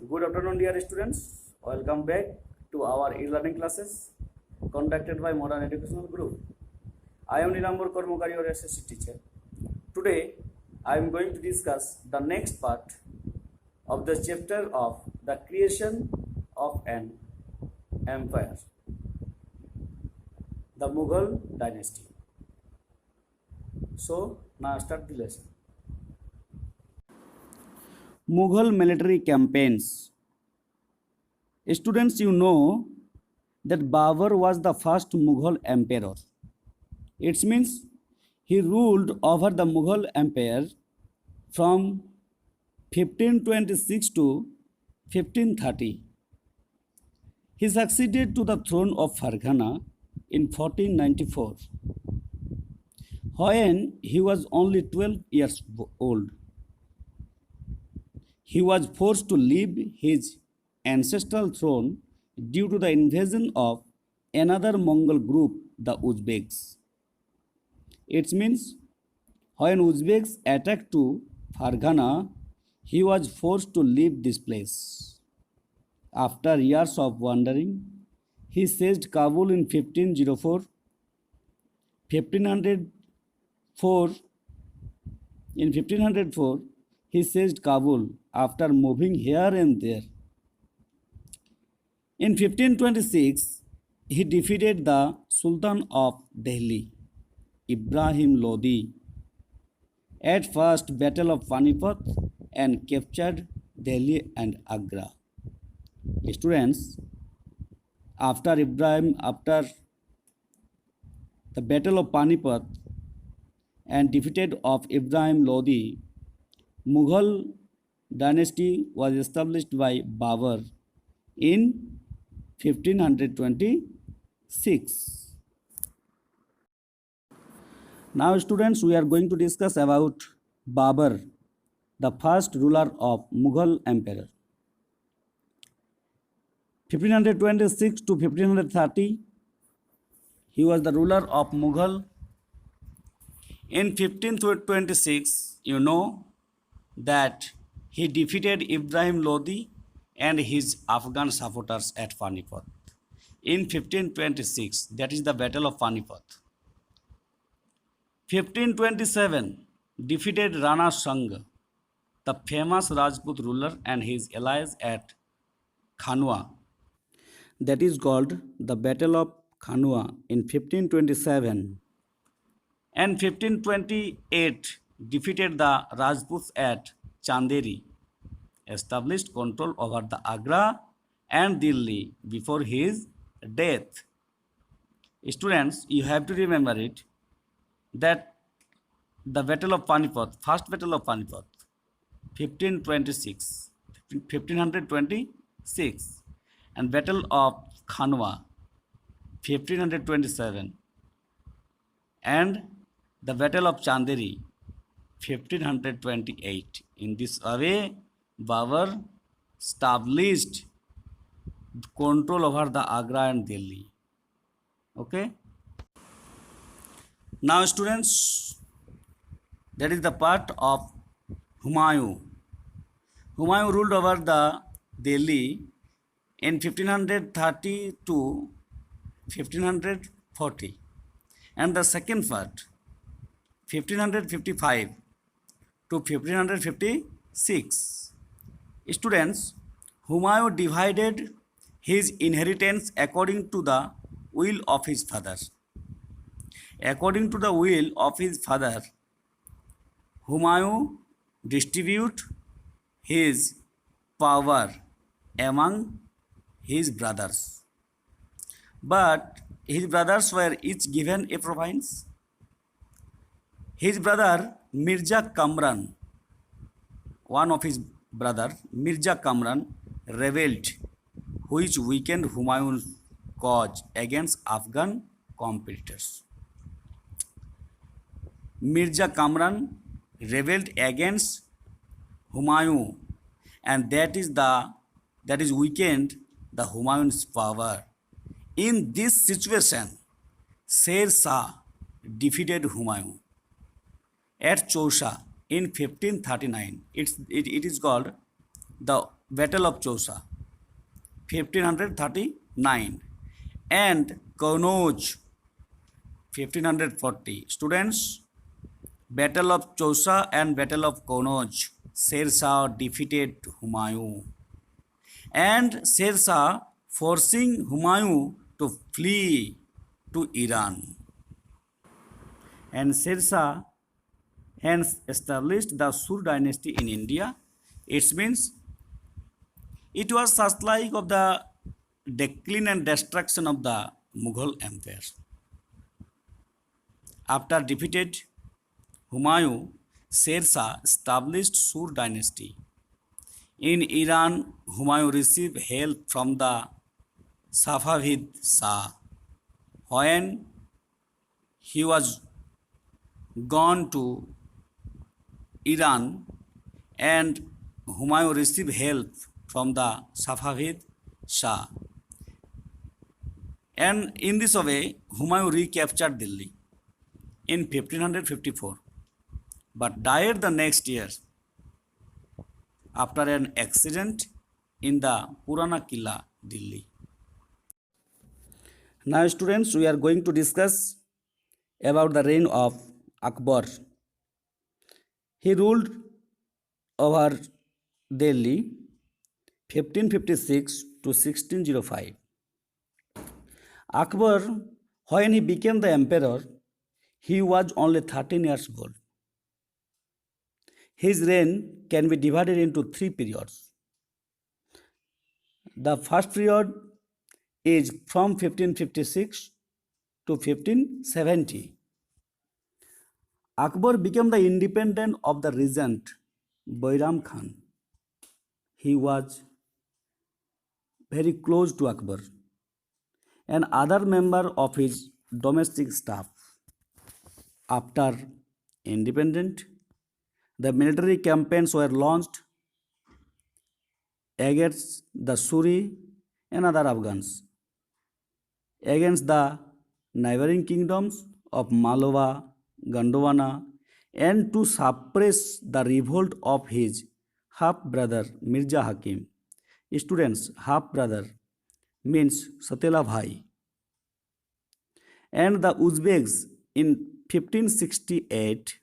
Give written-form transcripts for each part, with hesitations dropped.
Good afternoon, dear students. Welcome back to our e-learning classes conducted by Modern Educational Group. I am Ninambur Kormokar, your SSC teacher. Today, I am going to discuss the next part of the chapter of the creation of an empire, the Mughal dynasty. So, now start the lesson. Mughal military campaigns. Students, you know that Babur was the first Mughal emperor. It means he ruled over the Mughal Empire from 1526 to 1530. He succeeded to the throne of Farghana in 1494, when he was only 12 years old. He was forced to leave his ancestral throne due to the invasion of another Mongol group, the Uzbeks. It means when Uzbeks attacked to Farghana, he was forced to leave this place. After years of wandering, he seized Kabul in 1504. 1504, he seized Kabul after moving here and there. In 1526, he defeated the Sultan of Delhi, Ibrahim Lodi, at first Battle of Panipat, and captured Delhi and Agra. Students, after the Battle of Panipat and defeated of Ibrahim Lodi, Mughal dynasty was established by Babur in 1526. Now students, we are going to discuss about Babur, the first ruler of Mughal Empire. 1526 to 1530, he was the ruler of Mughal. In 1526, you know that he defeated Ibrahim Lodi and his Afghan supporters at Panipat. In 1526, that is the Battle of Panipat. 1527, defeated Rana Sangha, the famous Rajput ruler, and his allies at Khanwa. That is called the Battle of Khanwa in 1527. And 1528, defeated the Rajputs at Chanderi, established control over the Agra and Delhi before his death. Students, you have to remember it that the Battle of Panipat, first Battle of Panipat, 1526, and Battle of Khanwa, 1527, and the Battle of Chanderi, 1528. In this way, Babur established control over the Agra and Delhi. Okay. Now students, that is the part of Humayun. Humayun ruled over the Delhi in 1530 to 1540. And the second part, 1555 to 1556. Students, Humayun divided his inheritance according to the will of his father. According to the will of his father, Humayun distributed his power among his brothers. But his brothers were each given a province. His brother Mirza Kamran, one of his brother Mirza Kamran, rebelled, which weakened Humayun's cause against Afghan competitors. Mirza Kamran rebelled against Humayun, and that is weakened the Humayun's power. In this situation, Sher Shah defeated Humayun at Chausa in 1539. It is called the Battle of Chausa, 1539, and Kannauj, 1540. Students, Battle of Chausa and Battle of Kannauj. Sher Shah defeated Humayun, and Sher Shah forcing Humayun to flee to Iran. And Sher Shah hence established the Sur dynasty in India. It means it was such like of the decline and destruction of the Mughal Empire. After defeated Humayun, Sher Shah established Sur dynasty. In Iran, Humayun received help from the Safavid Shah. When he was gone to Iran, and Humayun received help from the Safavid Shah. And in this way, Humayun recaptured Delhi in 1554, but died the next year after an accident in the Purana Killa, Delhi. Now, students, we are going to discuss about the reign of Akbar. He ruled over Delhi 1556 to 1605. Akbar, when he became the emperor, he was only 13 years old. His reign can be divided into three periods. The first period is from 1556 to 1570. Akbar became the independent of the regent Bairam Khan. He was very close to Akbar and other member of his domestic staff. After independence, the military campaigns were launched against the Suri and other Afghans, against the neighboring kingdoms of Malwa, Gondwana, and to suppress the revolt of his half-brother Mirza Hakim. Students, half-brother means Satela Bhai. And the Uzbeks in 1568,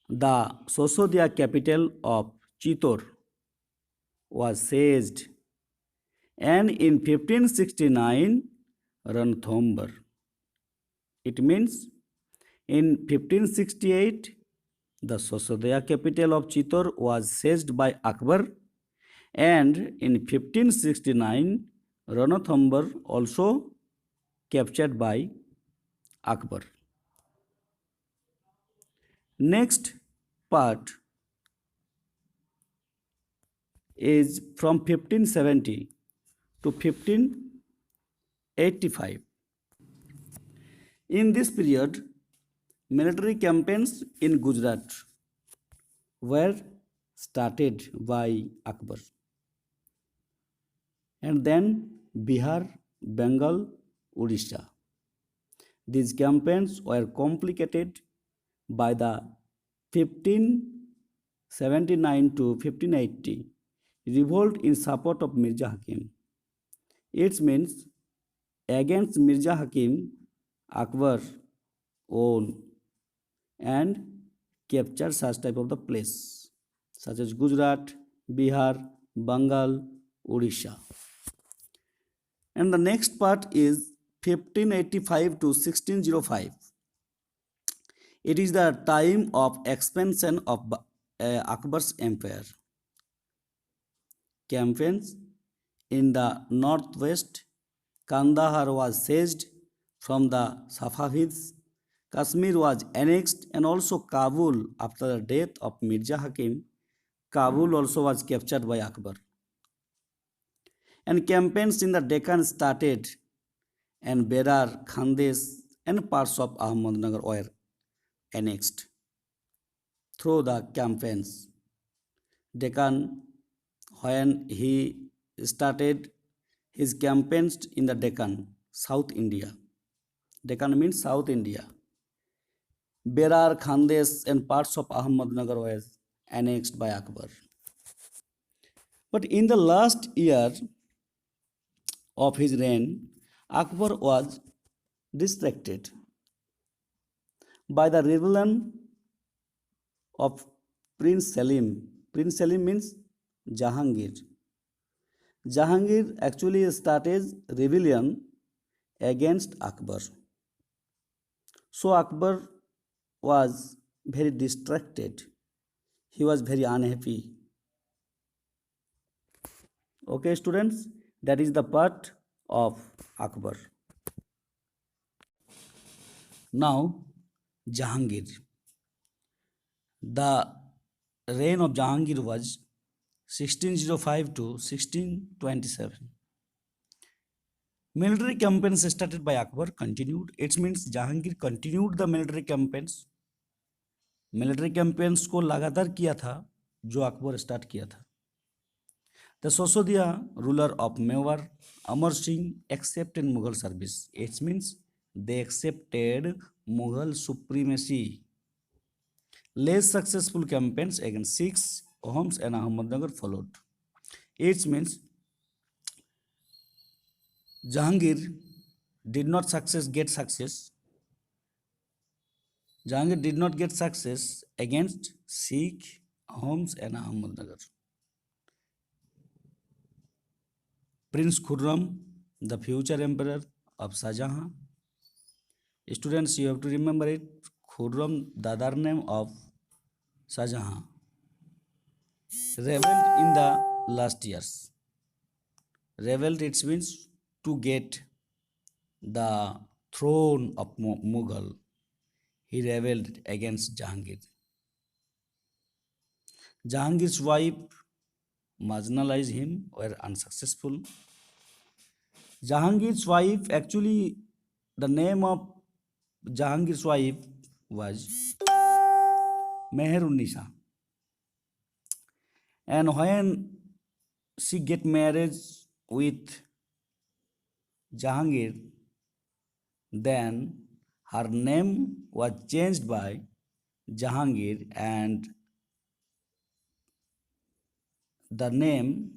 the Sosodia capital of Chitor was seized, and in 1569 Ranthambore. It means in 1568 the Sosodia capital of Chitor was seized by Akbar, and in 1569 Ranthambore also captured by Akbar. Next part is from 1570 to 1585. In this period, military campaigns in Gujarat were started by Akbar, and then Bihar, Bengal, Odisha. These campaigns were complicated by the 1579 to 1580 revolt in support of Mirza Hakim. It means against Mirza Hakim, Akbar won and captured such type of the place such as Gujarat, Bihar, Bengal, Odisha. And the next part is 1585 to 1605. It is the time of expansion of Akbar's empire. Campaigns in the northwest, Kandahar was seized from the Safavids, Kashmir was annexed, and also Kabul. After the death of Mirza Hakim, Kabul also was captured by Akbar. And campaigns in the Deccan started, and Berar, Khandes, and parts of Ahmednagar were annexed through the campaigns. Deccan, when he started his campaigns in the Deccan, South India. Deccan means South India. Berar, Khandes, and parts of Ahmednagar were annexed by Akbar. But in the last year of his reign, Akbar was distracted by the rebellion of Prince Selim. Prince Selim means Jahangir. Jahangir actually started rebellion against Akbar. So Akbar was very distracted. He was very unhappy. Okay, students, that is the part of Akbar. Now, Jahangir. The reign of Jahangir was 1605 to 1627. Military campaigns started by Akbar continued. It means Jahangir continued the military campaigns. Military campaigns को लगातार किया था जो Akbar start किया था. The Sasodiya ruler of Mewar, Amar Singh, accepted Mughal service. It means they accepted Mughal supremacy. Less successful campaigns against Sikhs, Ahoms and Ahmadnagar followed. It means Jahangir did not get success. Jahangir did not get success against Sikh, Ahoms and Ahmadnagar. Prince Khurram, the future emperor of Shah Jahan. Students, you have to remember it. Khurram, the other name of Shah Jahan, rebelled in the last years. Rebelled, it means to get the throne of Mughal. He rebelled against Jahangir. Jahangir's wife marginalized him, were unsuccessful. Jahangir's wife, actually, the name of Jahangir's wife was Meher-un-Nisa. And when she get married with Jahangir, then her name was changed by Jahangir and the name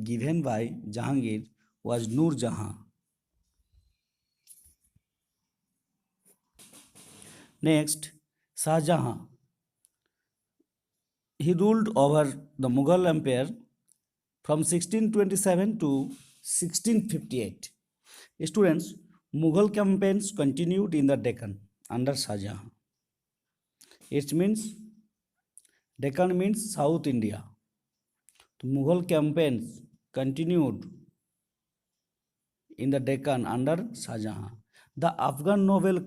given by Jahangir was Nur Jahan. Next, Shah Jahan. He ruled over the Mughal Empire from 1627 to 1658. Students, Mughal campaigns continued in the Deccan under Shah Jahan. It means Deccan means South India. The Mughal campaigns continued in the Deccan under Shah Jahan. The Afghan noble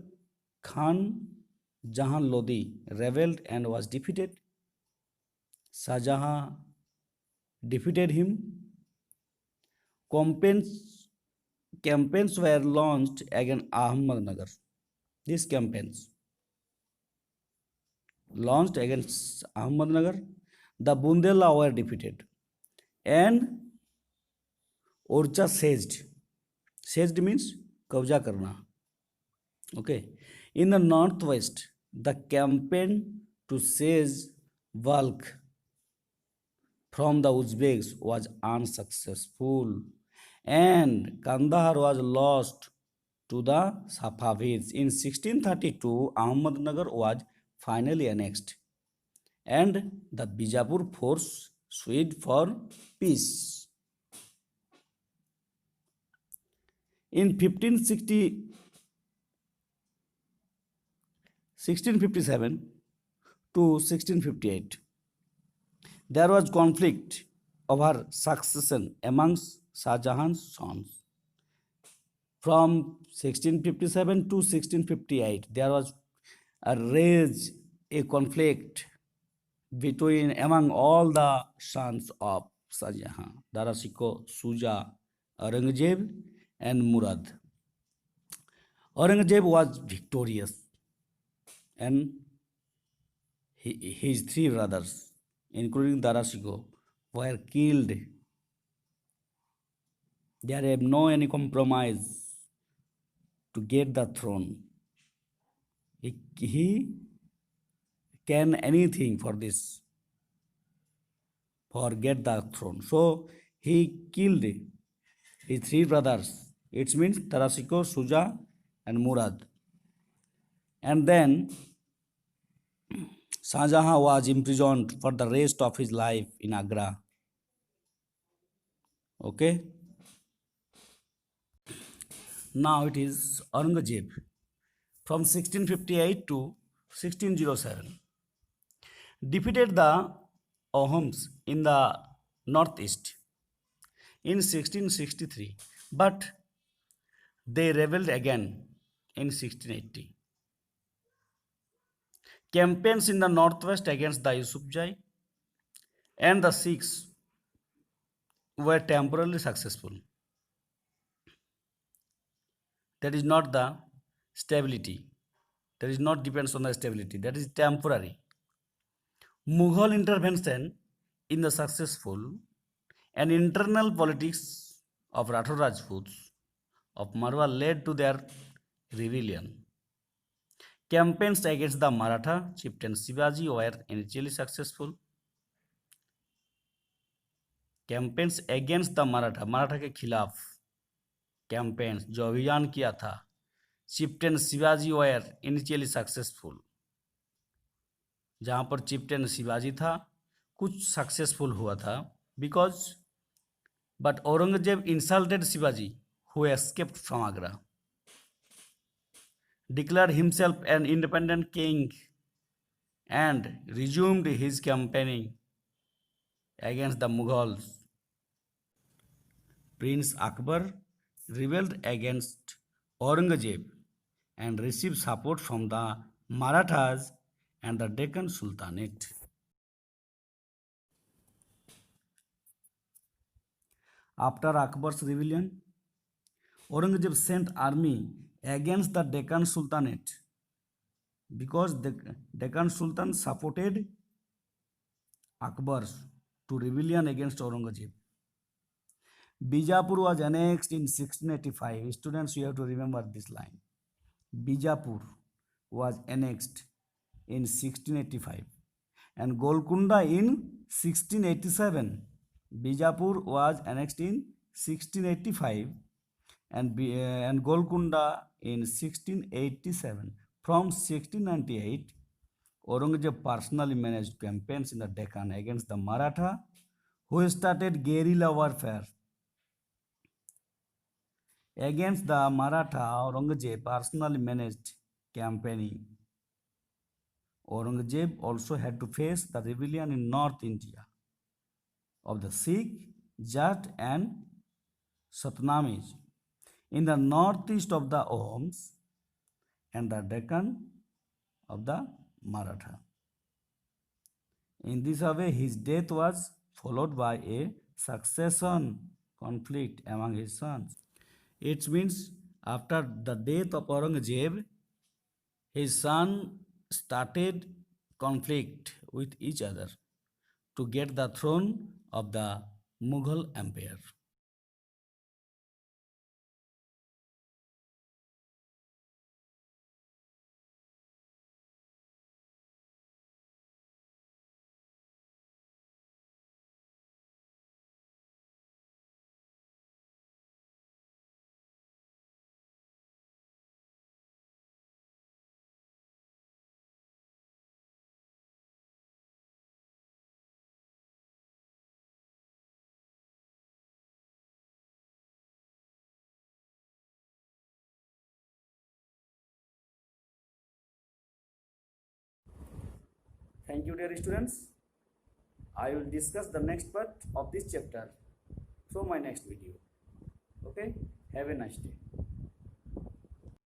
Khan Jahan Lodi rebelled and was defeated. Shah Jahan defeated him. Campaigns were launched against Ahmadnagar. These campaigns launched against Ahmadnagar. The Bundela were defeated and Orcha seized. Seized means kabja karna. Okay. In the northwest, the campaign to seize Balkh from the Uzbeks was unsuccessful and Kandahar was lost to the Safavids. In 1632, Ahmadnagar was finally annexed and the Bijapur force sued for peace. In 1657 to 1658, there was conflict over succession amongst Shah Jahan's sons. From 1657 to 1658, there was a conflict among all the sons of Shah Jahan, Dara Shikoh, Shuja, Aurangzeb and Murad. Aurangzeb was victorious and his three brothers, including Dara Shikoh, were killed. There have no any compromise to get the throne. He can anything for this for get the throne. So he killed his three brothers. It means Tarasiko, Suja, and Murad. And then Shah Jahan was imprisoned for the rest of his life in Agra. Okay. Now it is Aurangzeb from 1658 to 1607. Defeated the Ahoms in the northeast in 1663, but they rebelled again in 1680. Campaigns in the northwest against the Yusufzai and the Sikhs were temporarily successful. That is not the stability. That is not depends on the stability. That is temporary. Mughal intervention in the successful and internal politics of Rathore Rajputs of Marwar led to their rebellion. Campaigns against the Maratha chieftain Shivaji were initially successful. Campaigns against the Maratha, Maratha के खिलाफ campaigns जो अभियान किया था chieftain Shivaji were initially successful. जहाँ पर chieftain Shivaji था कुछ सक्सेसफुल हुआ था because but Aurangzeb insulted Shivaji who escaped from Agra, declared himself an independent king and resumed his campaigning against the Mughals. Prince Akbar rebelled against Aurangzeb and received support from the Marathas and the Deccan Sultanate. After Akbar's rebellion, Aurangzeb sent army against the Deccan Sultanate because the Deccan Sultan supported Akbar to rebellion against Aurangzeb. Bijapur was annexed in 1685. Students, you have to remember this line. Bijapur was annexed in 1685 and Golconda in 1687. Bijapur was annexed in 1685 and Golconda in 1687. From 1698, Aurangzeb personally managed campaigns in the Deccan against the Maratha, who started guerrilla warfare. Against the Maratha, Aurangzeb personally managed campaigning. Aurangzeb also had to face the rebellion in North India of the Sikh, Jat and Satnamis, in the northeast of the Ahoms and the Deccan of the Maratha. In this way, his death was followed by a succession conflict among his sons. It means after the death of Aurangzeb, his son started conflict with each other to get the throne of the Mughal Empire. Thank you, dear students. I will discuss the next part of this chapter through my next video. Okay, have a nice day.